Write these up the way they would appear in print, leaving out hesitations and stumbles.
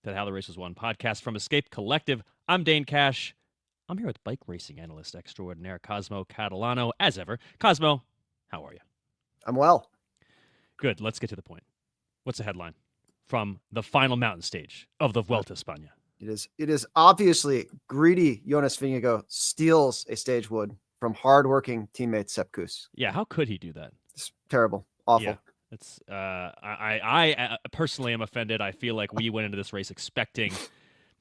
to the How the Race Was Won podcast from Escape Collective. I'm Dane Cash. I'm here with bike racing analyst extraordinaire Cosmo Catalano, as ever. Cosmo, how are you? I'm well. Good. Let's get to the point. What's the headline from the final mountain stage of the Vuelta España? It is obviously greedy Jonas Vingegaard steals a stage wood from hardworking teammate Sepp Kuss. Yeah, how could he do that? It's terrible. Awful. Yeah. It's I personally am offended. I feel like we went into this race expecting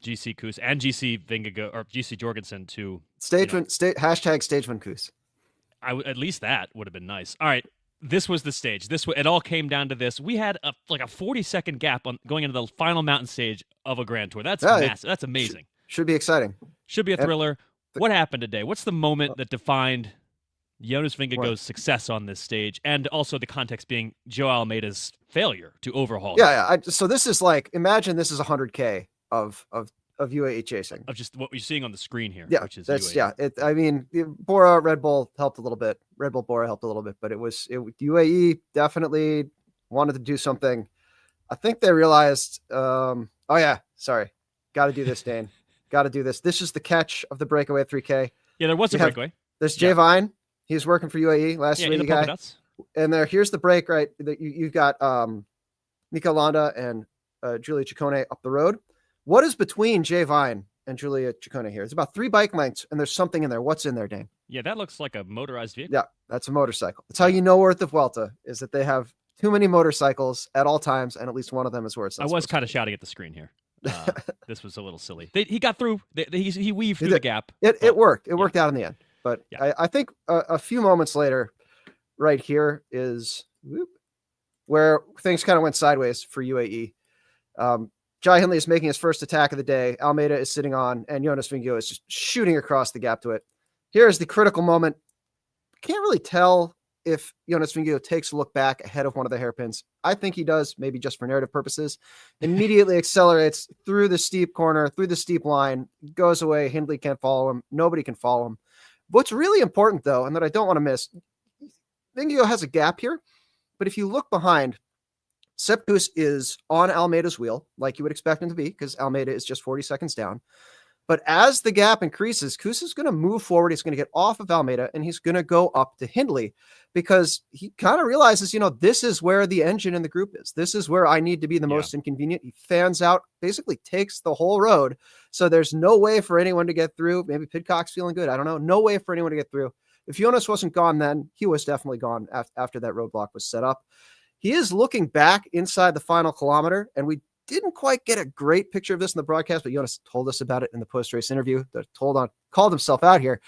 GC Kuss and GC Vingegaard or GC Jorgensen to hashtag Stageman Kuss. At least that would have been nice. All right, this was the stage. It all came down to this. We had a 40-second gap on going into the final mountain stage of a Grand Tour. That's massive. That's amazing. Should be exciting. Should be a thriller. What happened today? What's the moment that defined Jonas Vingegaard's success on this stage, and also the context being Joao Almeida's failure to overhaul? Yeah. So this is imagine this is 100K of UAE chasing. Of just what you're seeing on the screen here. Yeah, which is that's UAE. Bora Red Bull helped a little bit. Red Bull Bora helped a little bit, but UAE definitely wanted to do something. I think they realized. Got to do this, Dane. Got to do this. This is the catch of the breakaway 3K. Yeah, there was a breakaway. There's Jay Vine. He's working for UAE last week. Guy. And here's the break, right? You've got Mikel Landa and Giulia Ciccone up the road. What is between Jay Vine and Giulia Ciccone here? It's about 3 bike lengths, and there's something in there. What's in there, Dane? Yeah, that looks like a motorized vehicle. Yeah, that's a motorcycle. That's how you know we're at the Vuelta, is that they have too many motorcycles at all times, and at least one of them is where it's not. I was kind of shouting at the screen here. This was a little silly. He got through. He weaved through the gap. It worked. It worked out in the end. But I think a few moments later, right here is where things kind of went sideways for UAE. Jai Hindley is making his first attack of the day. Almeida is sitting on, and Jonas Vingegaard is just shooting across the gap to it. Here's the critical moment. Can't really tell if Jonas Vingegaard takes a look back ahead of one of the hairpins. I think he does, maybe just for narrative purposes. Immediately accelerates through the steep corner, through the steep line, goes away. Hindley can't follow him. Nobody can follow him. What's really important, though, and that I don't want to miss, Vingegaard has a gap here, but if you look behind, Sepp Kuss is on Almeida's wheel, like you would expect him to be, because Almeida is just 40 seconds down. But as the gap increases, Kuss is going to move forward. He's going to get off of Almeida, and he's going to go up to Hindley, because he kind of realizes, this is where the engine in the group is. This is where I need to be the most inconvenient. He fans out, basically takes the whole road. So there's no way for anyone to get through. Maybe Pidcock's feeling good. I don't know. No way for anyone to get through. If Jonas wasn't gone then, he was definitely gone after that roadblock was set up. He is looking back inside the final kilometer, and we didn't quite get a great picture of this in the broadcast, but Jonas told us about it in the post-race interview that called himself out here.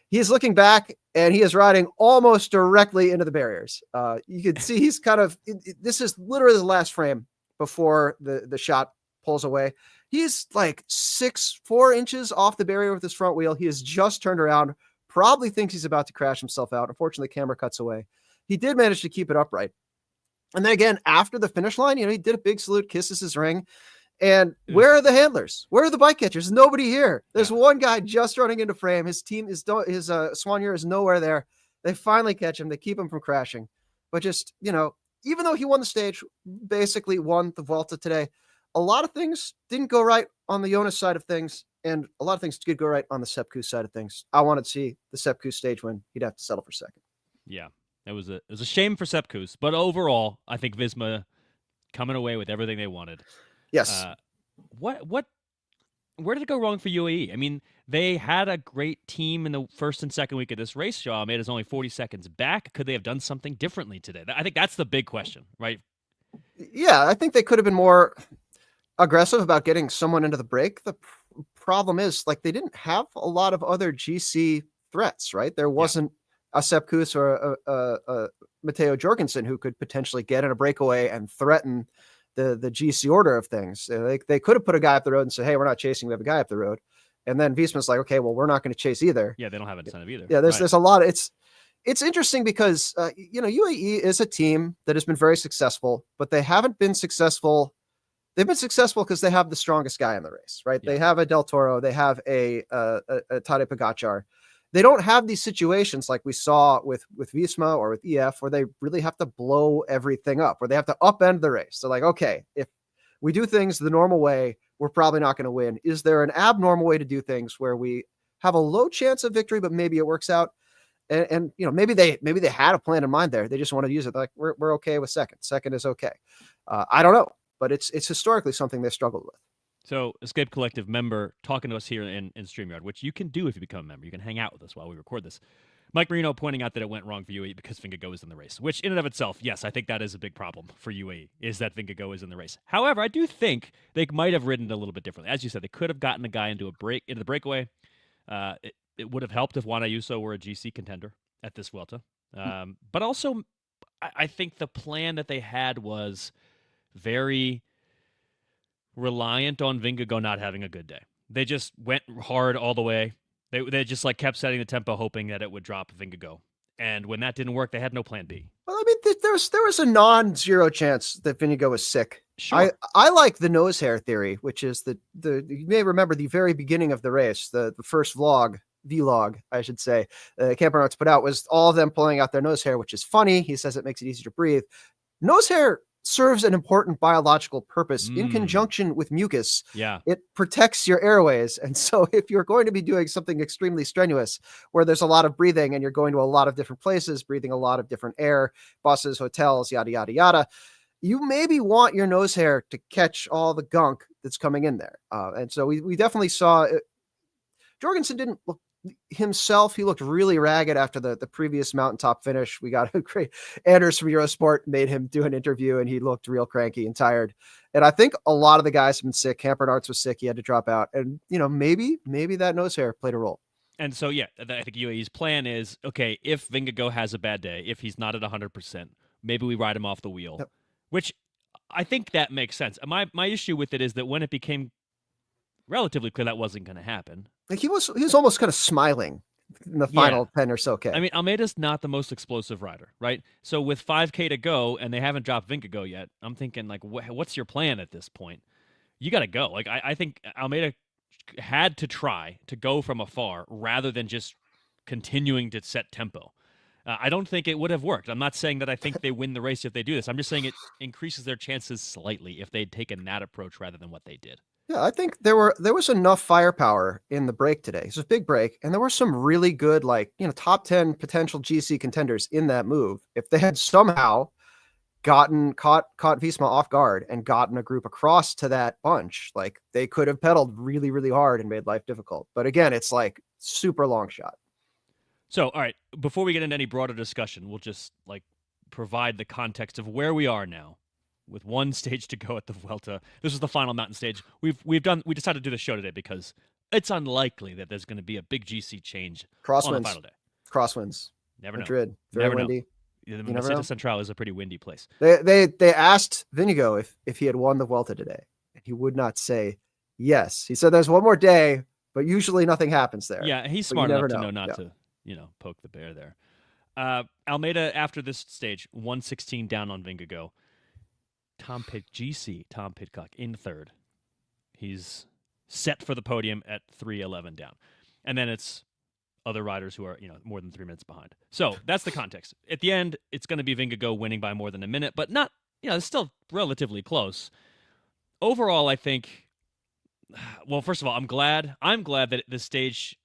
He is looking back, and he is riding almost directly into the barriers. You can see he's this is literally the last frame before the shot pulls away. He's like 4 inches off the barrier with his front wheel. He has just turned around, probably thinks he's about to crash himself out. Unfortunately, the camera cuts away. He did manage to keep it upright. And then again, after the finish line, he did a big salute, kisses his ring. And where are the handlers? Where are the bike catchers? Nobody here. There's one guy just running into frame. His team his Soigneur is nowhere there. They finally catch him. They keep him from crashing. But just, even though he won the stage, basically won the Vuelta today, a lot of things didn't go right on the Jonas side of things, and a lot of things did go right on the Sepp Kuss side of things. I wanted to see the Sepp Kuss stage win. He'd have to settle for second. Yeah. It was a shame for Sepp Kuss, but overall, I think Visma coming away with everything they wanted. Yes. Where did it go wrong for UAE? I mean, they had a great team in the first and second week of this race. Joao Almeida is only 40 seconds back. Could they have done something differently today? I think that's the big question, right? Yeah, I think they could have been more aggressive about getting someone into the break. The problem is, they didn't have a lot of other GC threats, right? There wasn't a Sepp Kuss or a Matteo Jorgensen who could potentially get in a breakaway and threaten the GC order of things. They could have put a guy up the road and said, hey, we're not chasing, we have a guy up the road. And then Wiesman's like, okay, well, we're not going to chase either. Yeah, they don't have an incentive either. Yeah, there's a lot of, it's interesting because, UAE is a team that has been very successful, but they haven't been successful. They've been successful because they have the strongest guy in the race, right? Yeah. They have a Del Toro, they have a Tadej Pogacar. They don't have these situations like we saw with Visma or with EF where they really have to blow everything up, where they have to upend the race. So like, okay, if we do things the normal way, we're probably not going to win. Is there an abnormal way to do things where we have a low chance of victory, but maybe it works out? And maybe they had a plan in mind there. They just wanted to use it. They're like, we're okay with second. Second is okay. I don't know, but it's historically something they struggled with. So, Escape Collective member talking to us here in StreamYard, which you can do if you become a member. You can hang out with us while we record this. Mike Marino pointing out that it went wrong for UAE because Vingegaard is in the race, which in and of itself, yes, I think that is a big problem for UAE, is that Vingegaard is in the race. However, I do think they might have ridden it a little bit differently. As you said, they could have gotten a guy into the breakaway. It would have helped if Juan Ayuso were a GC contender at this Vuelta. But also, I think the plan that they had was very reliant on Vingegaard not having a good day. They just went hard all the way. They just like kept setting the tempo, hoping that it would drop Vingegaard. And when that didn't work, they had no plan B. Well, I mean, there was a non-zero chance that Vingegaard was sick. Sure. I like the nose hair theory, which is you may remember the very beginning of the race, the first vlog, I should say, Camper Notes put out was all of them pulling out their nose hair, which is funny. He says it makes it easier to breathe. Nose hair serves an important biological purpose in conjunction with mucus. Yeah. It protects your airways. And so if you're going to be doing something extremely strenuous where there's a lot of breathing and you're going to a lot of different places, breathing a lot of different air, buses, hotels, yada, yada, yada, you maybe want your nose hair to catch all the gunk that's coming in there. And so we definitely saw it. Jorgensen didn't look himself. He looked really ragged after the previous mountaintop finish. We got a great Anders from Eurosport made him do an interview and he looked real cranky and tired. And I think a lot of the guys have been sick. Campernaerts was sick. He had to drop out. And, maybe that nose hair played a role. And so, yeah, I think UAE's plan is, okay, if Vingegaard has a bad day, if he's not at 100%, maybe we ride him off the wheel, yep. Which I think that makes sense. My issue with it is that when it became relatively clear that wasn't going to happen. Like he was almost kind of smiling in the final 10 or so K. I mean, Almeida's not the most explosive rider, right? So with 5K to go and they haven't dropped Vingegaard yet, I'm thinking, like, what's your plan at this point? You got to go. Like, I think Almeida had to try to go from afar rather than just continuing to set tempo. I don't think it would have worked. I'm not saying that I think they win the race if they do this. I'm just saying it increases their chances slightly if they'd taken that approach rather than what they did. Yeah, I think there was enough firepower in the break today. It was a big break, and there were some really good, top 10 potential GC contenders in that move. If they had somehow caught Visma off guard and gotten a group across to that bunch, like they could have pedaled really, really hard and made life difficult. But again, it's like super long shot. So, all right, before we get into any broader discussion, we'll just provide the context of where we are now. With one stage to go at the Vuelta. This is the final mountain stage. We decided to do the show today because it's unlikely that there's going to be a big GC change on the final day. Crosswinds. Never know. Madrid. Very windy. The Meseta Central is a pretty windy place. They asked Vingegaard if he had won the Vuelta today, and he would not say yes. He said there's one more day, but usually nothing happens there. Yeah, he's smart enough to know not to poke the bear there. Almeida after this stage 116 down on Vingegaard. Tom Pidcock in third. He's set for the podium at 3:11 down. And then it's other riders who are, more than 3 minutes behind. So that's the context. At the end, it's going to be Vingegaard winning by more than a minute, but not, it's still relatively close. Overall, I think, well, first of all, I'm glad that this stage,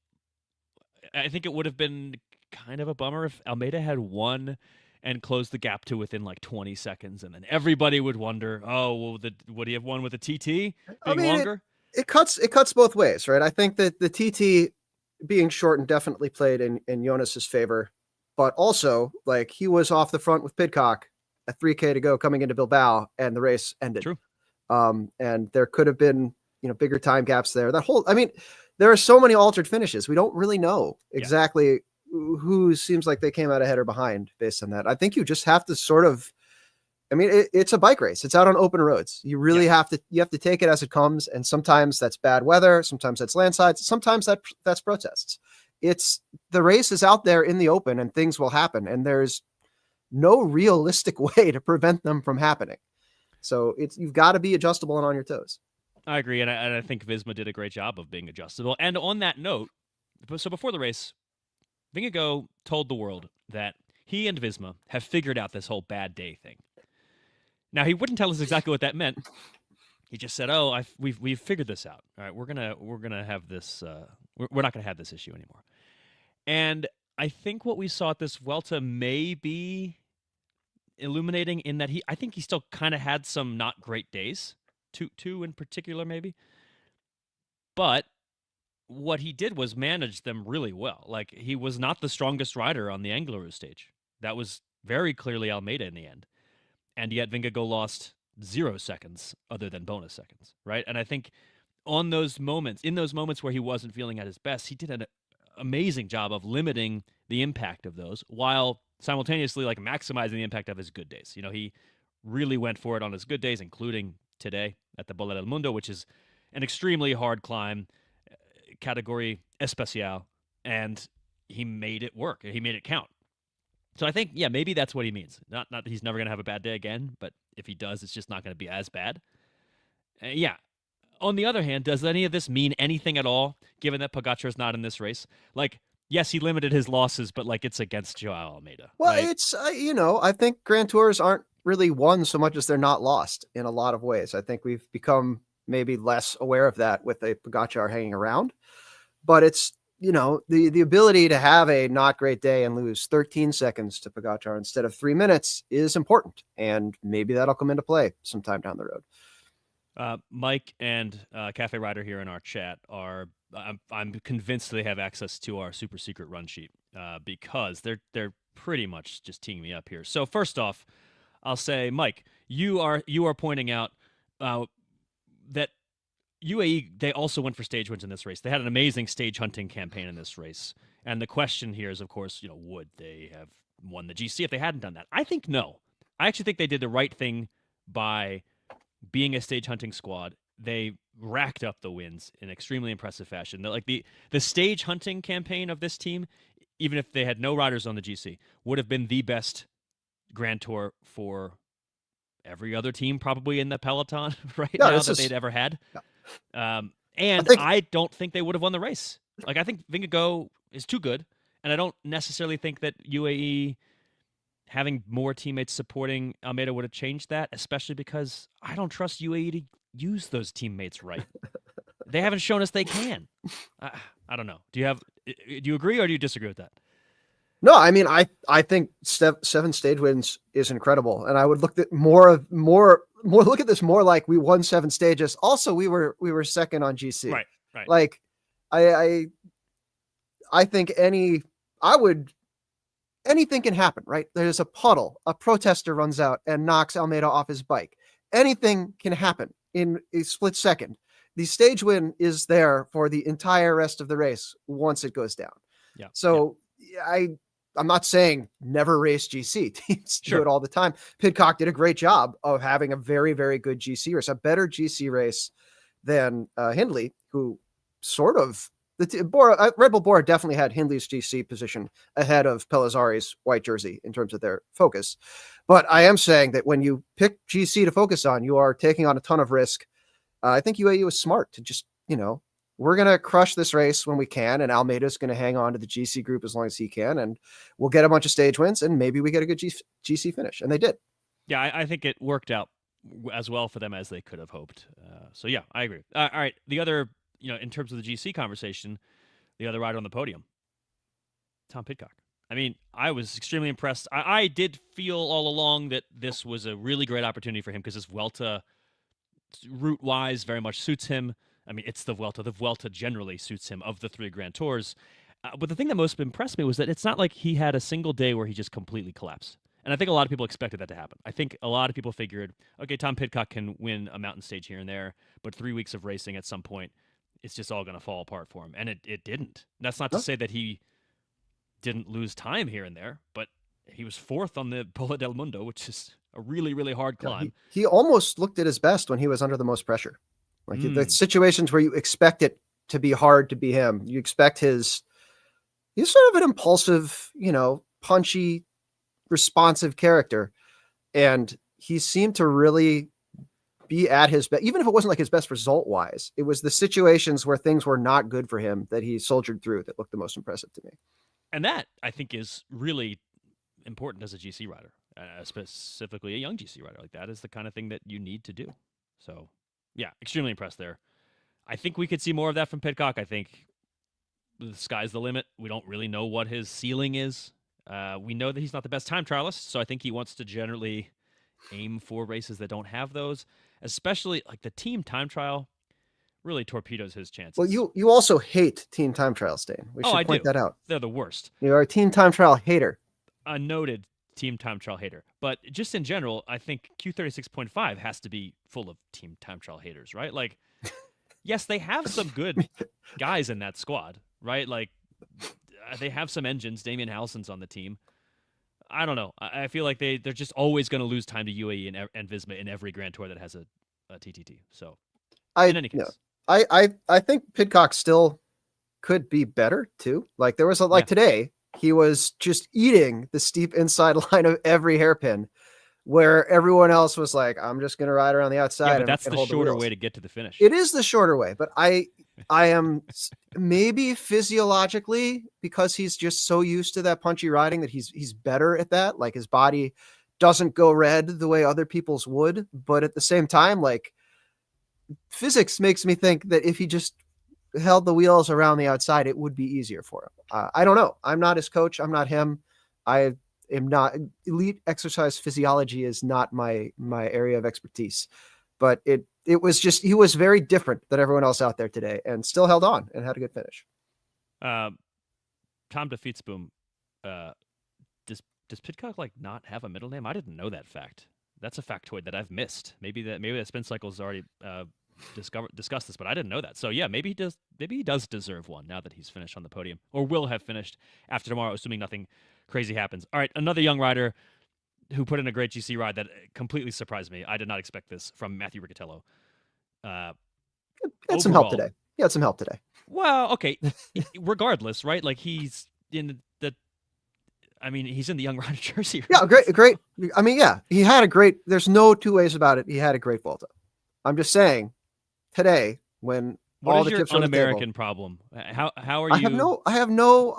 I think it would have been kind of a bummer if Almeida had won and close the gap to within 20 seconds. And then everybody would wonder, would he have won with a TT being longer? It cuts both ways, right? I think that the TT being shortened definitely played in Jonas's favor, but also he was off the front with Pidcock at 3K to go coming into Bilbao and the race ended. True. And there could have been, bigger time gaps there. There are so many altered finishes. We don't really know exactly who seems like they came out ahead or behind based on that. I think you just have to it's a bike race. It's out on open roads. You really have to take it as it comes. And sometimes that's bad weather. Sometimes that's landslides. Sometimes that's protests. The race is out there in the open and things will happen. And there's no realistic way to prevent them from happening. So you've got to be adjustable and on your toes. I agree. And I think Visma did a great job of being adjustable. And on that note, so before the race, Vingegaard told the world that he and Visma have figured out this whole bad day thing. Now, he wouldn't tell us exactly what that meant. He just said, "Oh, we've figured this out. All right, we're gonna have this. We're not gonna have this issue anymore." And I think what we saw at this Vuelta may be illuminating in that I think he still kind of had some not great days, two in particular maybe, but what he did was manage them really well. Like he was not the strongest rider on the Anglerud stage. That was very clearly Almeida in the end, and yet Vingegaard lost 0 seconds other than bonus seconds, right? And I think in those moments where he wasn't feeling at his best, he did an amazing job of limiting the impact of those while simultaneously like maximizing the impact of his good days. He really went for it on his good days, including today at the Bola del Mundo, which is an extremely hard climb, category especial, and he made it work. He made it count. So I think, yeah, maybe that's what he means. Not that he's never going to have a bad day again, but if he does, it's just not going to be as bad. Yeah. On the other hand, does any of this mean anything at all, given that Pogacar is not in this race? Like, yes, he limited his losses, but like it's against Joao Almeida. Well, right? it's I think Grand Tours aren't really won so much as they're not lost in a lot of ways. I think we've become maybe less aware of that with a Pogacar hanging around, but it's the ability to have a not great day and lose 13 seconds to Pogacar instead of 3 minutes is important, and maybe that'll come into play sometime down the road. Mike and Cafe Rider here in our chat are. I'm convinced they have access to our super secret run sheet because they're pretty much just teeing me up here. So first off, I'll say, Mike, you are pointing out that UAE, they also went for stage wins in this race. They had an amazing stage hunting campaign in this race. And the question here is, of course, would they have won the GC if they hadn't done that? I think no. I actually think they did the right thing by being a stage hunting squad. They racked up the wins in extremely impressive fashion. Like the stage hunting campaign of this team, even if they had no riders on the GC, would have been the best Grand Tour for every other team probably in the peloton now that they'd ever had. Yeah. And I don't think they would have won the race. Like I think Vingegaard is too good, and I don't necessarily think that UAE having more teammates supporting Almeida would have changed that, especially because I don't trust UAE to use those teammates right. They haven't shown us they can. I don't know. Do you agree or do you disagree with that? No, I mean, I think 7 stage wins is incredible, and I would look at more look at this more like we won 7 stages. Also, we were second on GC. Right. Like, I think anything can happen, right? There's a puddle, a protester runs out and knocks Almeida off his bike. Anything can happen in a split second. The stage win is there for the entire rest of the race once it goes down. Yeah. So I'm not saying never race GC. Teams do it all the time. Pidcock did a great job of having a very, very good GC race, a better GC race than Hindley, who sort of Red Bull Bora definitely had Hindley's GC position ahead of Pellizzari's white jersey in terms of their focus. But I am saying that when you pick GC to focus on, you are taking on a ton of risk. I think UAE was smart to just, we're going to crush this race when we can, and Almeida's going to hang on to the GC group as long as he can, and we'll get a bunch of stage wins, and maybe we get a good GC finish. And they did. Yeah, I think it worked out as well for them as they could have hoped. So, yeah, I agree. All right, the other, in terms of the GC conversation, the other rider on the podium, Tom Pidcock. I mean, I was extremely impressed. I did feel all along that this was a really great opportunity for him because this Vuelta, route-wise, very much suits him. I mean, it's the Vuelta. The Vuelta generally suits him of the 3 Grand Tours. But the thing that most impressed me was that it's not like he had a single day where he just completely collapsed. And I think a lot of people expected that to happen. I think a lot of people figured, okay, Tom Pidcock can win a mountain stage here and there, but 3 weeks of racing at some point, it's just all going to fall apart for him. And it didn't. That's not to say that he didn't lose time here and there, but he was 4th on the Bola del Mundo, which is a really, really hard climb. Yeah, he almost looked at his best when he was under the most pressure. Like the situations where you expect it to be hard to be him. You expect he's sort of an impulsive, punchy, responsive character. And he seemed to really be at his best, even if it wasn't like his best result wise. It was the situations where things were not good for him that he soldiered through that looked the most impressive to me. And that, I think, is really important as a GC rider, specifically a young GC rider. Like that is the kind of thing that you need to do. So Yeah, extremely impressed there. I think we could see more of that from Pidcock. I think the sky's the limit. We don't really know what his ceiling is. We know that he's not the best time trialist, so I think he wants to generally aim for races that don't have those, especially like the team time trial really torpedoes his chances. Well, you also hate team time trials, Dane. We should I point do. that out. They're the worst. You are a team time trial hater. A noted team time trial hater. But just in general, I think Q36.5 has to be full of team time trial haters, right? Like, yes, they have some good guys in that squad, right? Like, they have some engines. Damian Hallison's on the team. I don't know. I feel like they're just always going to lose time to UAE and Visma in every Grand Tour that has a TTT. So, in any case. I think Pidcock still could be better, too. Like, there was today, he was just eating the steep inside line of every hairpin, where everyone else was like, I'm just going to ride around the outside. Yeah, but that's the shorter way to get to the finish. It is the shorter way, but I am maybe physiologically, because he's just so used to that punchy riding, that he's better at that. Like, his body doesn't go red the way other people's would. But at the same time, like, physics makes me think that if he just held the wheels around the outside, it would be easier for him. I don't know. I'm not his coach. I'm not him. I am not. Elite exercise physiology is not my area of expertise, but it was just, he was very different than everyone else out there today, and still held on and had a good finish. Tom DeFeatsboom, does Pidcock like not have a middle name? I didn't know that fact. That's a factoid that I've missed. Maybe that Spin Cycle's already discussed this, but I didn't know that. So yeah, maybe he does deserve one now that he's finished on the podium, or will have finished after tomorrow, assuming nothing crazy happens. All right, another young rider who put in a great GC ride that completely surprised me. I did not expect this from Matthew Riccatello. Had some help today. He had some help today. Well, okay. Regardless, right? Like, he's in he's in the young rider jersey. Right? Yeah, great. I mean, yeah, he had a great. There's no two ways about it. He had a great Vuelta. I'm just saying, today, when all the chips are on the table. What is your un-American problem? How are you? I have no.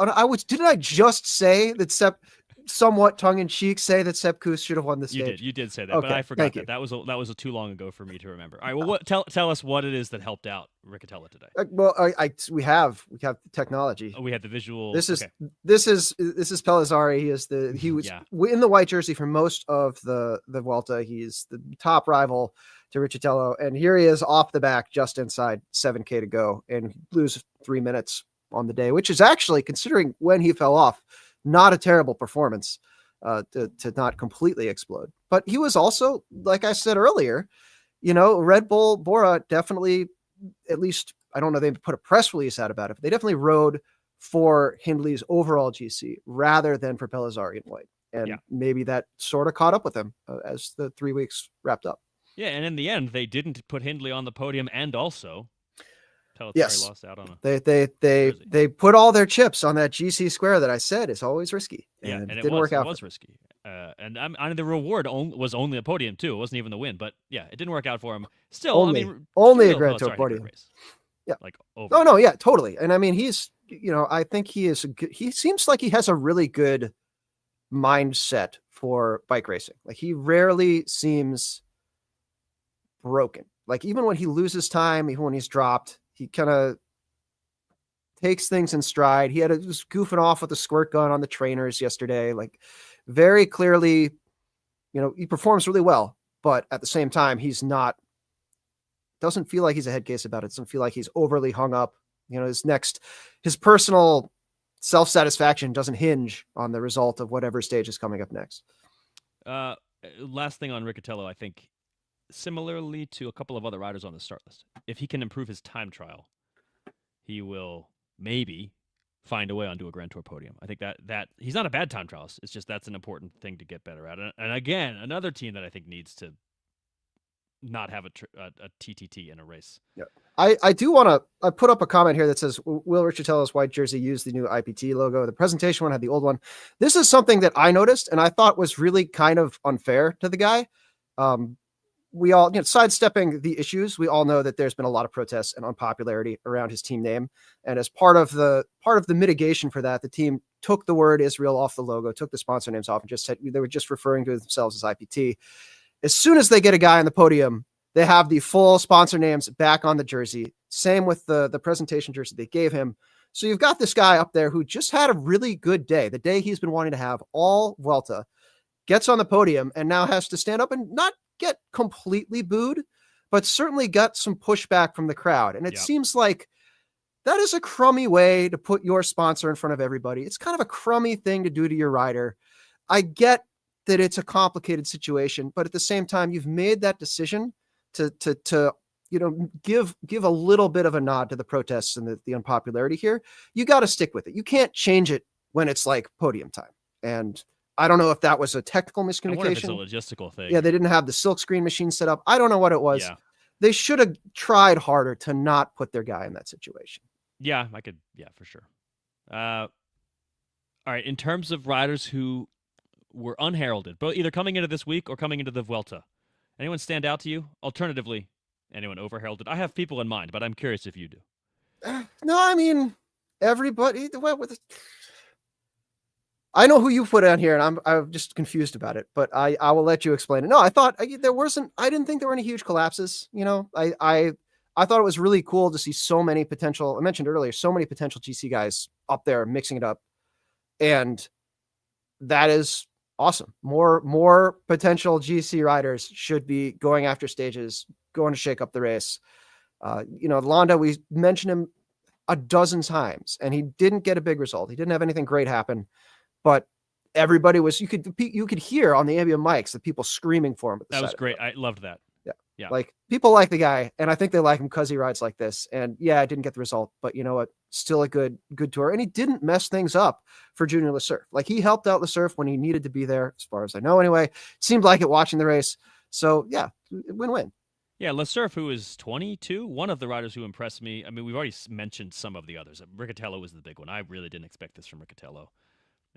Didn't I just say that Sepp, somewhat tongue in cheek, say that Sepp Kuss should have won the stage? You did say that, okay, but I forgot that. That was too long ago for me to remember. All right, well, tell us what it is that helped out Riccatello today. We have the technology. Oh, we had the visual. This is Pellizzari. He was in the white jersey for most of the Vuelta. He's the top rival to Riccatello, and here he is off the back, just inside 7K to go, and lose 3 minutes on the day, which is actually, considering when he fell off, not a terrible performance to not completely explode. But he was also, like I said earlier, Red Bull Bora definitely, at least, I don't know, they put a press release out about it, but they definitely rode for Hindley's overall GC rather than for Pellizzari in white. And maybe that sort of caught up with him as the 3 weeks wrapped up. Yeah, and in the end, they didn't put Hindley on the podium, and also Pellizzari lost out on they put all their chips on that GC square that I said is always risky. And it didn't work out. It was risky. And the reward was only a podium too. It wasn't even the win, but yeah, it didn't work out for him. Still, only a Grand Tour podium. Yeah. Like over. No, yeah, totally. And I mean, he's, I think he seems like he has a really good mindset for bike racing. Like, he rarely seems broken. Like, even when he loses time, even when he's dropped, he kind of takes things in stride. He was goofing off with the squirt gun on the trainers yesterday. Like, very clearly, he performs really well, but at the same time, doesn't feel like he's a head case about it. Doesn't feel like he's overly hung up. His personal self-satisfaction doesn't hinge on the result of whatever stage is coming up next. Last thing on Riccatello, I think, similarly to a couple of other riders on the start list, if he can improve his time trial, he will maybe find a way onto a Grand Tour podium. I think that he's not a bad time trialist. It's just that's an important thing to get better at. And again, another team that I think needs to not have a TTT in a race. Yeah, I do want to. I put up a comment here that says, "Will Riccatello's white jersey use the new IPT logo? The presentation one had the old one." This is something that I noticed and I thought was really kind of unfair to the guy. We all, sidestepping the issues, we all know that there's been a lot of protests and unpopularity around his team name. And as part of the mitigation for that, the team took the word Israel off the logo, took the sponsor names off, and just said they were just referring to themselves as IPT. As soon as they get a guy on the podium They have the full sponsor names back on the jersey. Same with the presentation jersey they gave him. So you've got this guy up there who just had a really good day, the day he's been wanting to have all Vuelta, gets on the podium and now has to stand up and not get completely booed, but certainly got some pushback from the crowd. And it seems like that is a crummy way to put your sponsor in front of everybody. It's kind of a crummy thing to do to your rider. I get that it's a complicated situation, but at the same time, you've made that decision to give a little bit of a nod to the protests and the unpopularity here. You got to stick with it. You can't change it when it's like podium time. And I don't know if that was a technical miscommunication. I wonder if it's a logistical thing. Yeah, they didn't have the silk screen machine set up. I don't know what it was. Yeah. They should have tried harder to not put their guy in that situation. Yeah, for sure. All right, in terms of riders who were unheralded, both either coming into this week or coming into the Vuelta, anyone stand out to you? Alternatively, anyone overheralded? I have people in mind, but I'm curious if you do. No, I mean, everybody. I know who you put on here, and I'm just confused about it, but I will let you explain it. No, I thought I didn't think there were any huge collapses. I thought it was really cool to see so many potential, I mentioned earlier, so many potential GC guys up there mixing it up. And that is awesome. More potential GC riders should be going after stages, going to shake up the race. Landa, we mentioned him a dozen times and he didn't get a big result. He didn't have anything great happen, but everybody was, you could hear on the ambient mics the people screaming for him. That was great. I loved that. Yeah. Like people like the guy, and I think they like him because he rides like this. And yeah, I didn't get the result, but you know what? Still a good tour. And he didn't mess things up for Junior LeCerf. Like he helped out LeCerf when he needed to be there, as far as I know anyway. It seemed like it watching the race. So yeah, win-win. Yeah, LeCerf, who is 22, one of the riders who impressed me. I mean, we've already mentioned some of the others. Riccatello was the big one. I really didn't expect this from Riccatello.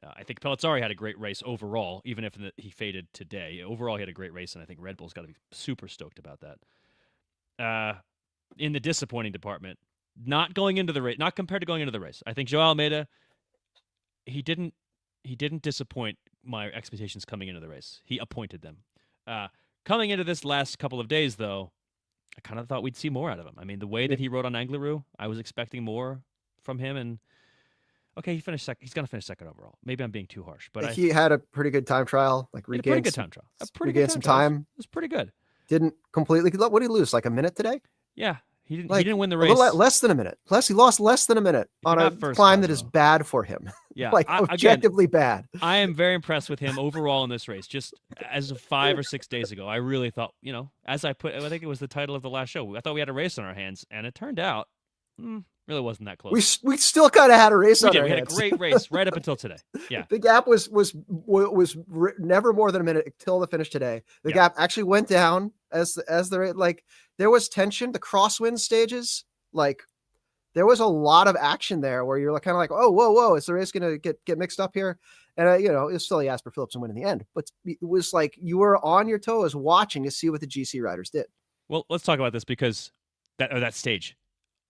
I think Pellizzari had a great race overall, even if he faded today. Overall, he had a great race, and I think Red Bull's got to be super stoked about that. In the disappointing department, not going into the race, not compared to going into the race. I think Joao Almeida, he didn't disappoint my expectations coming into the race. He appointed them. Coming into this last couple of days, though, I kind of thought we'd see more out of him. I mean, the way that he rode on Angliru, I was expecting more from him, and okay, he finished second. He's going to finish second overall. Maybe I'm being too harsh, but he had a pretty good time trial. Regained some time. It was pretty good. Didn't completely. What did he lose? Like a minute today? Yeah, he didn't win the race. Less than a minute. He lost less than a minute on a climb that is bad for him. Yeah, objectively bad. I am very impressed with him overall in this race. Just as of 5 or 6 days ago, I really thought, as I think it was the title of the last show. I thought we had a race on our hands, and it turned out, really wasn't that close. We still kind of had a race on our hands. We had a great race right up until today. Yeah, the gap was never more than a minute until the finish today. The gap actually went down as the there was tension. The crosswind stages, there was a lot of action there where you're kind of like, oh, whoa, is the race going to get mixed up here? And it was still Jasper Philipsen win in the end, but it was like you were on your toes watching to see what the GC riders did. Well, let's talk about this because that stage.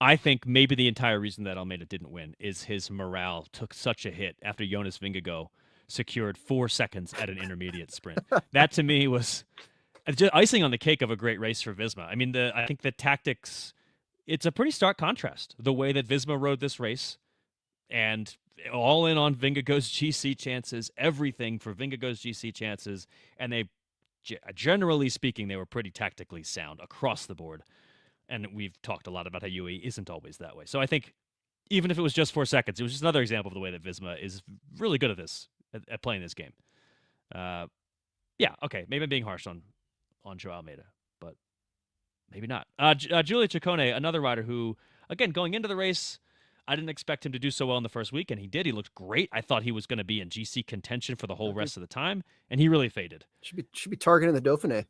I think maybe the entire reason that Almeida didn't win is his morale took such a hit after Jonas Vingegaard secured 4 seconds at an intermediate sprint. That to me was just icing on the cake of a great race for Visma. I mean, I think the tactics, it's a pretty stark contrast. The way that Visma rode this race and all in on Vingegaard's GC chances, everything for Vingegaard's GC chances, and they, generally speaking, they were pretty tactically sound across the board. And we've talked a lot about how UAE isn't always that way. So I think even if it was just 4 seconds, it was just another example of the way that Visma is really good at this, at playing this game. Okay, maybe I'm being harsh on Joao Almeida, but maybe not. Giulio Ciccone, another rider who, again, going into the race, I didn't expect him to do so well in the first week, and he did. He looked great. I thought he was going to be in GC contention for the whole rest of the time, and he really faded. Should be targeting the Dauphiné.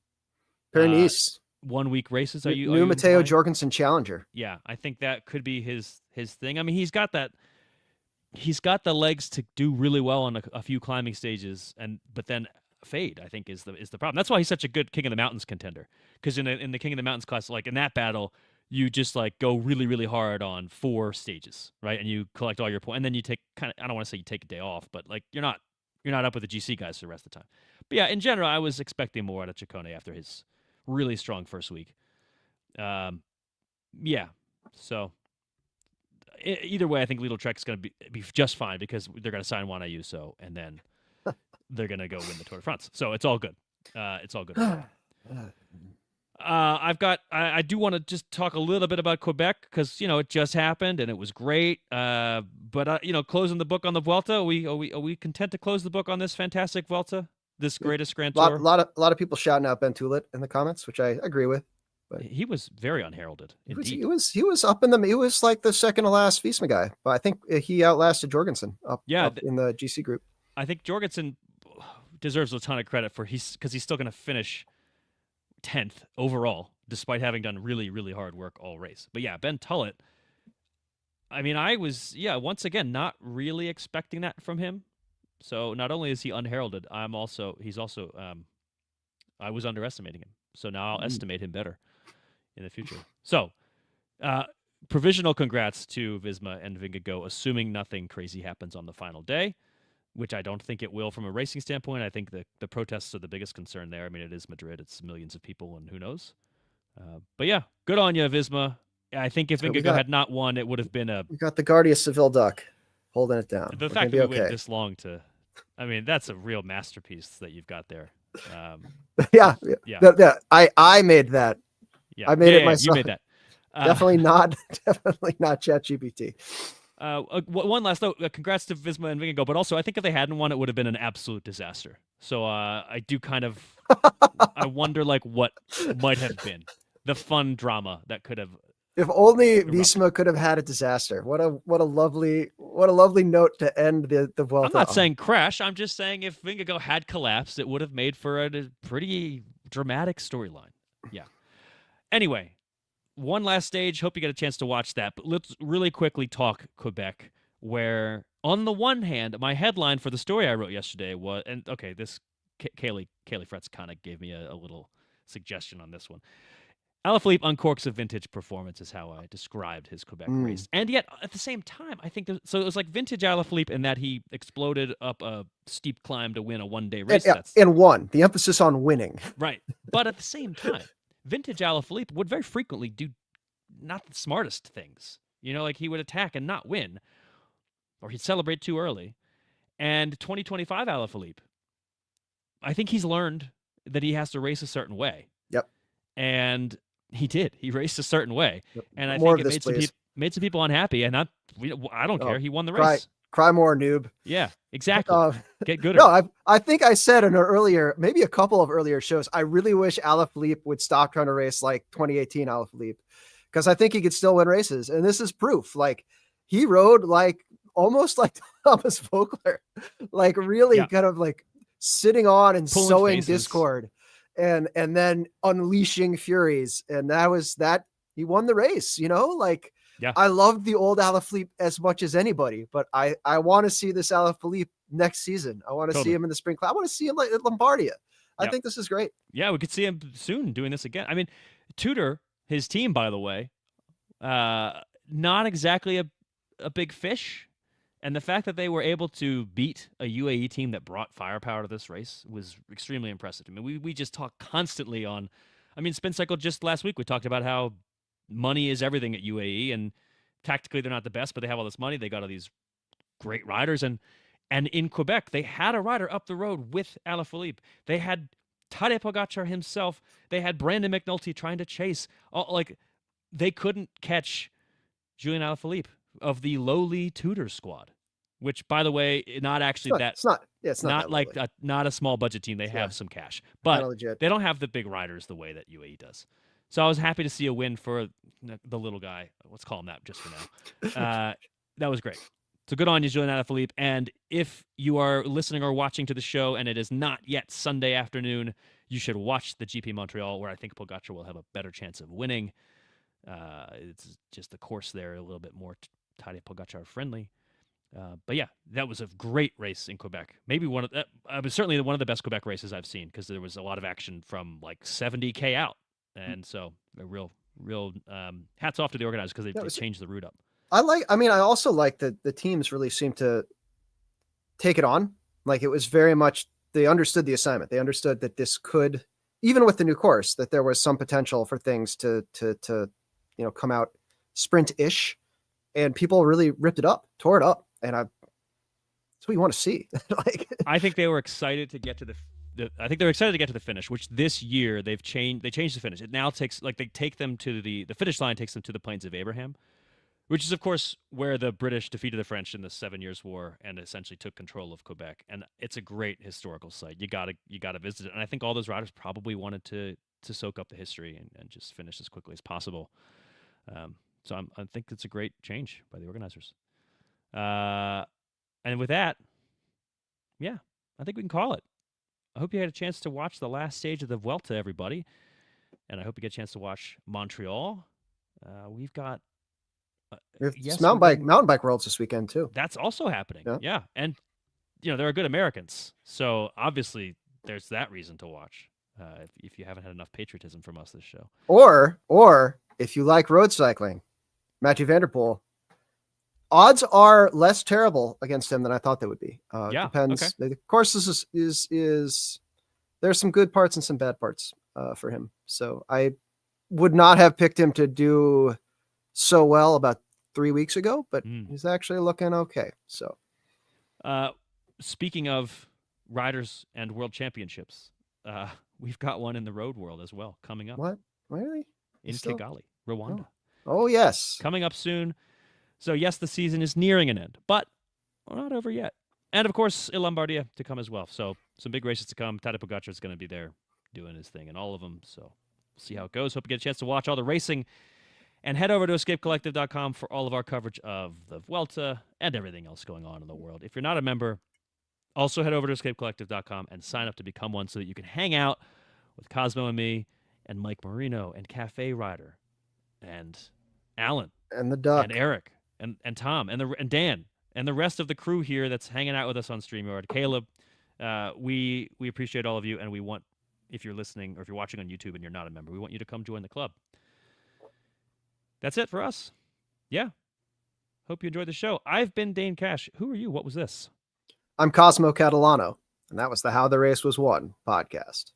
Paris-Nice. 1 week races. New Matteo Jorgensen Challenger. Yeah, I think that could be his thing. I mean, he's got the legs to do really well on a few climbing stages, but then fade, I think, is the problem. That's why he's such a good King of the Mountains contender. Because in the King of the Mountains class, like in that battle, you just go really, really hard on 4 stages, right? And you collect all your points, and then you take I don't want to say you take a day off, but you're not up with the GC guys for the rest of the time. But yeah, in general, I was expecting more out of Ciccone after his really strong first week. Yeah. So either way, I think Lidl Trek is going to be just fine because they're going to sign Juan Ayuso, and then they're going to go win the Tour de France. So it's all good. It's all good. I do want to just talk a little bit about Quebec because it just happened and it was great. But closing the book on the Vuelta, are we content to close the book on this fantastic Vuelta, this greatest Grand Tour? A lot of people shouting out Ben Tulit in the comments, which I agree with. But he was very unheralded. Indeed. He was up in the. He was like the second to last Visma guy, but I think he outlasted Jorgensen up in the GC group. I think Jorgensen deserves a ton of credit because he's still going to finish 10th overall, despite having done really, really hard work all race. But yeah, Ben Tulit, I mean, I was, once again, not really expecting that from him. So not only is he unheralded, I was underestimating him. So now I'll estimate him better in the future. So, provisional congrats to Visma and Vingegaard, assuming nothing crazy happens on the final day, which I don't think it will from a racing standpoint. I think the protests are the biggest concern there. I mean, it is Madrid. It's millions of people, and who knows? But yeah, good on you, Visma. I think if Vingegaard had not won, it would have been We got the Guardia Seville duck holding it down. The fact that we waited this long that's a real masterpiece that you've got there. Yeah. I made that. Yeah. I made it myself. You made that. Definitely not ChatGPT. One last note, congrats to Visma and Vingegaard, but also I think if they hadn't won, it would have been an absolute disaster. So I do kind of, I wonder what might have been the fun drama that could have. If only Visma could have had a disaster. What a lovely note to end the Vuelta. I'm not saying crash. I'm just saying if Vingegaard had collapsed, it would have made for a pretty dramatic storyline. Yeah. Anyway. One last stage. Hope you get a chance to watch that. But let's really quickly talk Quebec, where on the one hand, my headline for the story I wrote yesterday was, and okay, this Kaylee Fretz kind of gave me a little suggestion on this one. Alaphilippe uncorks a vintage performance is how I described his Quebec race. And yet, at the same time, I think, so it was like vintage Alaphilippe in that he exploded up a steep climb to win a one-day race. And won. The emphasis on winning. Right. But at the same time, vintage Alaphilippe would very frequently do not the smartest things. He would attack and not win, or he'd celebrate too early. And 2025 Alaphilippe, I think he's learned that he has to race a certain way. Yep. And he did. He raced a certain way. Yep. And I think it made some people unhappy. And I don't care. He won the race. Cry more, noob. Yeah, exactly. Get gooder. No, I think I said in maybe a couple of earlier shows, I really wish Alaphilippe would stop trying to race like 2018 Alaphilippe, because I think he could still win races. And this is proof. He rode almost like Thomas Vogler, kind of sitting on and pulling sowing faces. discord and then unleashing furies. And that was that. He won the race, Yeah. I love the old Alaphilippe as much as anybody, but I want to see this Alaphilippe next season. I want to see him in the Spring Class. I want to see him at Lombardia. I think this is great. Yeah, we could see him soon doing this again. I mean, Tudor, his team, by the way, not exactly a big fish. And the fact that they were able to beat a UAE team that brought firepower to this race was extremely impressive. I mean, we just talk constantly on, Spin Cycle just last week, we talked about how money is everything at UAE, and tactically they're not the best, but they have all this money. They got all these great riders, and in Quebec they had a rider up the road with Alaphilippe. They had Tadej Pogacar himself. They had Brandon McNulty trying to chase. They couldn't catch Julian Alaphilippe of the lowly Tudor squad, which, by the way, not actually it's not a small budget team. They have some cash, but they don't have the big riders the way that UAE does. So I was happy to see a win for the little guy. Let's call him that just for now. That was great. So good on you, Julian Alaphilippe. And if you are listening or watching to the show and it is not yet Sunday afternoon, you should watch the GP Montreal, where I think Pogacar will have a better chance of winning. It's just the course there a little bit more Tadej Pogacar friendly. But yeah, that was a great race in Quebec. Maybe certainly one of the best Quebec races I've seen, because there was a lot of action from 70K out. And so a real hats off to the organizers, because they changed the route up. I also like that the teams really seemed to take it on. It was very much, they understood the assignment. They understood that this could, even with the new course, that there was some potential for things to come out sprint-ish, and people really ripped it up, tore it up, and that's what you want to see. I think they were excited to get to I think they're excited to get to the finish, which this year they changed the finish. It now takes they take them to the finish line, takes them to the Plains of Abraham, which is of course where the British defeated the French in the 7 Years' War and essentially took control of Quebec. And it's a great historical site. You gotta visit it. And I think all those riders probably wanted to soak up the history and just finish as quickly as possible. So I think it's a great change by the organizers. And with that, yeah, I think we can call it. I hope you had a chance to watch the last stage of the Vuelta, everybody. And I hope you get a chance to watch Montreal. We've got mountain bike worlds this weekend too. That's also happening. Yeah. And there are good Americans. So obviously there's that reason to watch. If you haven't had enough patriotism from us this show. Or if you like road cycling, Mathieu van der Poel, odds are less terrible against him than I thought they would be. Depends. Okay. The course is there's some good parts and some bad parts for him. So I would not have picked him to do so well about 3 weeks ago, but he's actually looking okay. So, speaking of riders and world championships, we've got one in the road world as well coming up. What? Really? In Kigali, Rwanda. Oh, yes. Coming up soon. So, yes, the season is nearing an end, but we're not over yet. And, of course, Il Lombardia to come as well. So, some big races to come. Tadej Pogacar is going to be there doing his thing in all of them. So, we'll see how it goes. Hope you get a chance to watch all the racing. And head over to escapecollective.com for all of our coverage of the Vuelta and everything else going on in the world. If you're not a member, also head over to escapecollective.com and sign up to become one so that you can hang out with Cosmo and me and Mike Marino and Cafe Rider and Alan and the Duck and Eric and Tom and Dan and the rest of the crew here that's hanging out with us on StreamYard. Caleb, we appreciate all of you, and we want, if you're listening or if you're watching on YouTube and you're not a member, we want you to come join the club. That's it for us. Yeah. Hope you enjoyed the show. I've been Dane Cash. Who are you? What was this? I'm Cosmo Catalano, and that was the How the Race Was Won podcast.